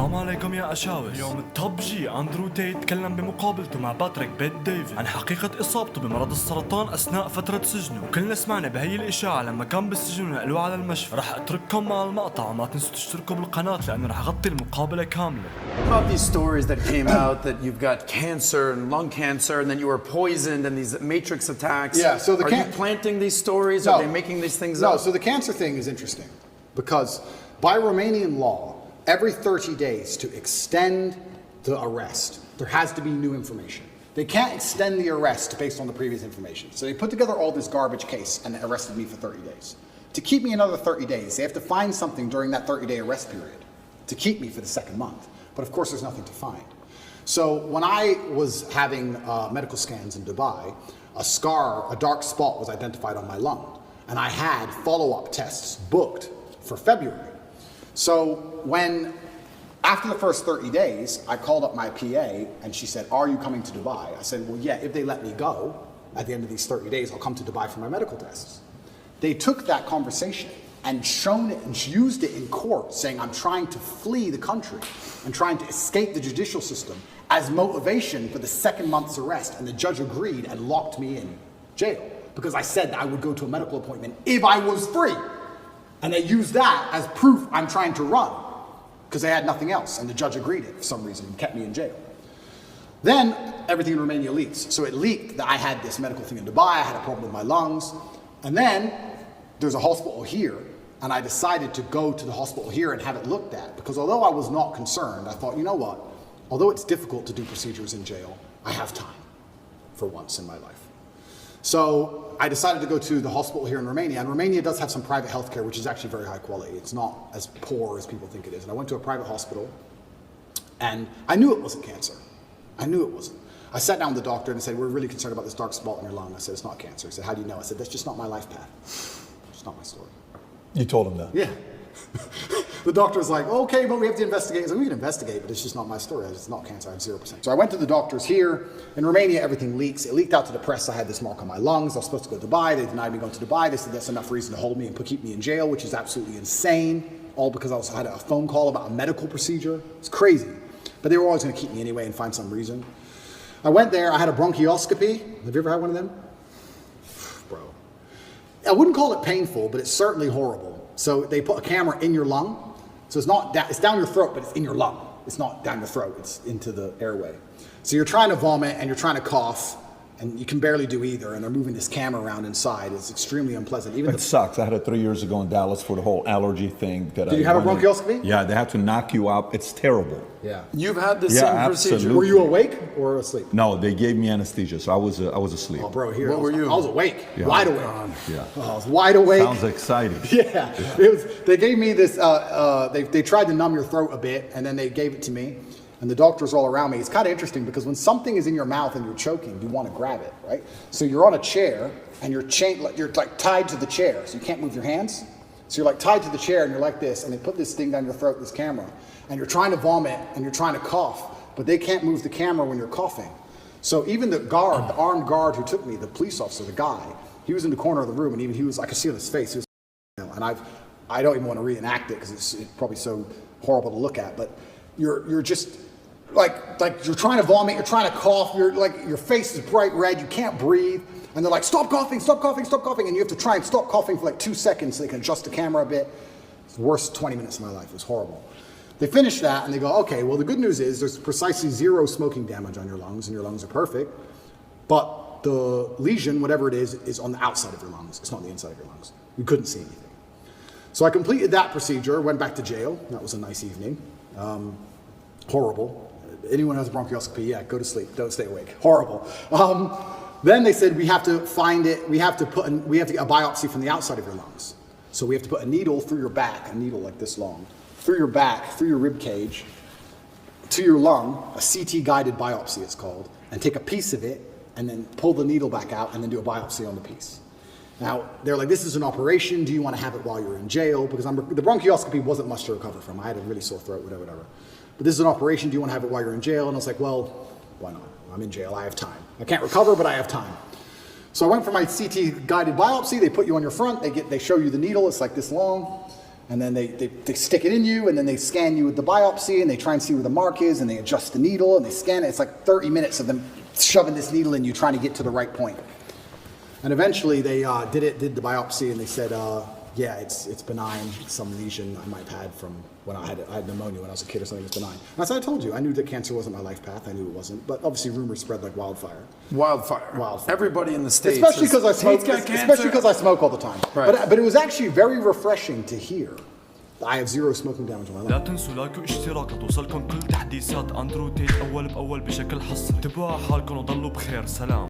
السلام عليكم يا أشاوس. اليوم التوب جي اندرو تيت تكلم بمقابلته مع باتريك بيت ديفيد عن حقيقة إصابته بمرض السرطان أثناء فترة سجنه، وكلنا سمعنا بهي الإشاعة لما كان بالسجن ونقلوه على المشفى. رح أترككم مع المقطع وما تنسوا تشتركوا بالقناة لأنه رح أغطي المقابلة كاملة. About these stories that came out that you've got cancer and lung cancer and then you were poisoned and these matrix attacks. Yeah, so are you planting these stories? No. Are they making these things up? No, so the cancer thing is interesting because by Romanian law, every 30 days to extend the arrest, there has to be new information. They can't extend the arrest based on the previous information. So they put together all this garbage case and arrested me for 30 days. To keep me another 30 days, they have to find something during that 30-day arrest period to keep me for the second month. But of course, there's nothing to find. So when I was having medical scans in Dubai, a scar, a dark spot was identified on my lung. And I had follow-up tests booked for February. So when, after the first 30 days, I called up my PA and she said, "Are you coming to Dubai?" I said, "Well, yeah, if they let me go at the end of these 30 days, I'll come to Dubai for my medical tests." They took that conversation and shown it and used it in court, saying I'm trying to flee the country and trying to escape the judicial system as motivation for the second month's arrest. And the judge agreed and locked me in jail because I said that I would go to a medical appointment if I was free. And they used that as proof I'm trying to run because they had nothing else. And the judge agreed it for some reason and kept me in jail. Then everything in Romania leaks. So it leaked that I had this medical thing in Dubai, I had a problem with my lungs. And then there's a hospital here, and I decided to go to the hospital here and have it looked at because although I was not concerned, I thought, you know what? Although it's difficult to do procedures in jail, I have time for once in my life. So I decided to go to the hospital here in Romania, and Romania does have some private healthcare, which is actually very high quality. It's not as poor as people think it is. And I went to a private hospital, and I knew it wasn't cancer. I knew it wasn't. I sat down with the doctor and I said, "We're really concerned about this dark spot in your lung." I said, "It's not cancer." He said, "How do you know?" I said, "That's just not my life path. It's not my story." You told him that? Yeah. The doctor was like, "Okay, but we have to investigate." I said, "We can investigate, but it's just not my story. It's not cancer. I have 0%. So I went to the doctors here. In Romania, everything leaks. It leaked out to the press. I had this mark on my lungs. I was supposed to go to Dubai. They denied me going to Dubai. They said that's enough reason to hold me and keep me in jail, which is absolutely insane. All because I had a phone call about a medical procedure. It's crazy. But they were always going to keep me anyway and find some reason. I went there. I had a bronchioscopy. Have you ever had one of them? Bro. I wouldn't call it painful, but it's certainly horrible. So they put a camera in your lung. So it's down your throat, but it's in your lung. It's not down your throat, it's into the airway. So you're trying to vomit and you're trying to cough and you can barely do either. And they're moving this camera around inside. It's extremely unpleasant. It sucks. I had it 3 years ago in Dallas for the whole allergy thing. Did you have a bronchioscopy? Yeah, they have to knock you out. It's terrible. Yeah. You've had the same procedure. Absolutely. Were you awake or asleep? No, they gave me anesthesia, so I was asleep. Oh, bro, here. What were you? I was awake. Yeah. Wide awake. Yeah. Oh, I was wide awake. Sounds exciting. Yeah. They gave me this, they tried to numb your throat a bit and then they gave it to me. And the doctors all around me. It's kind of interesting because when something is in your mouth and you're choking, you want to grab it, right? So you're on a chair and you're like tied to the chair, so you can't move your hands. So you're like tied to the chair and you're like this, and they put this thing down your throat, this camera, and you're trying to vomit and you're trying to cough, but they can't move the camera when you're coughing. So even the guard, the armed guard who took me, the police officer, the guy, he was in the corner of the room, and even he was, I could see on his face, he was, and I don't even want to reenact it because it's probably so horrible to look at, but you're just. Like you're trying to vomit, you're trying to cough, your face is bright red, you can't breathe, and they're like, "Stop coughing, stop coughing, stop coughing," and you have to try and stop coughing for like 2 seconds so they can adjust the camera a bit. It's the worst 20 minutes of my life, it was horrible. They finish that and they go, "Okay, well the good news is there's precisely 0 smoking damage on your lungs and your lungs are perfect, but the lesion, whatever it is on the outside of your lungs, it's not on the inside of your lungs. We couldn't see anything." So I completed that procedure, went back to jail, that was a nice evening. Horrible. Anyone who has a bronchioscopy, yeah, go to sleep, don't stay awake. Horrible. Then they said we have to find it, we have to get a biopsy from the outside of your lungs. So we have to put a needle through your back, a needle like this long, through your back, through your rib cage, to your lung, a CT guided biopsy it's called, and take a piece of it and then pull the needle back out and then do a biopsy on the piece. Now, they're like, "This is an operation, do you want to have it while you're in jail?" Because the bronchioscopy wasn't much to recover from. I had a really sore throat, whatever. But this is an operation, do you want to have it while you're in jail? And I was like, well, why not? I'm in jail, I have time. I can't recover, but I have time. So I went for my CT guided biopsy. They put you on your front, they show you the needle, it's like this long. And then they stick it in you, and then they scan you with the biopsy, and they try and see where the mark is, and they adjust the needle, and they scan it. It's like 30 minutes of them shoving this needle in you, trying to get to the right point. And eventually they did the biopsy, and they said, yeah, it's benign, some lesion I might have had from when I had pneumonia when I was a kid or something. It's benign. And as I told you, I knew that cancer wasn't my life path. I knew it wasn't. But obviously rumors spread like wildfire. Wildfire. Everybody in the States. Especially because I smoke all the time. Right. But it was actually very refreshing to hear. I have zero smoking damage in my life. لا تنسوا لايك واشتراك لتوصلكم كل تحديثات اندرو تيت اول باول بشكل حصري. تابعوا حالكم وضلوا بخير. سلام.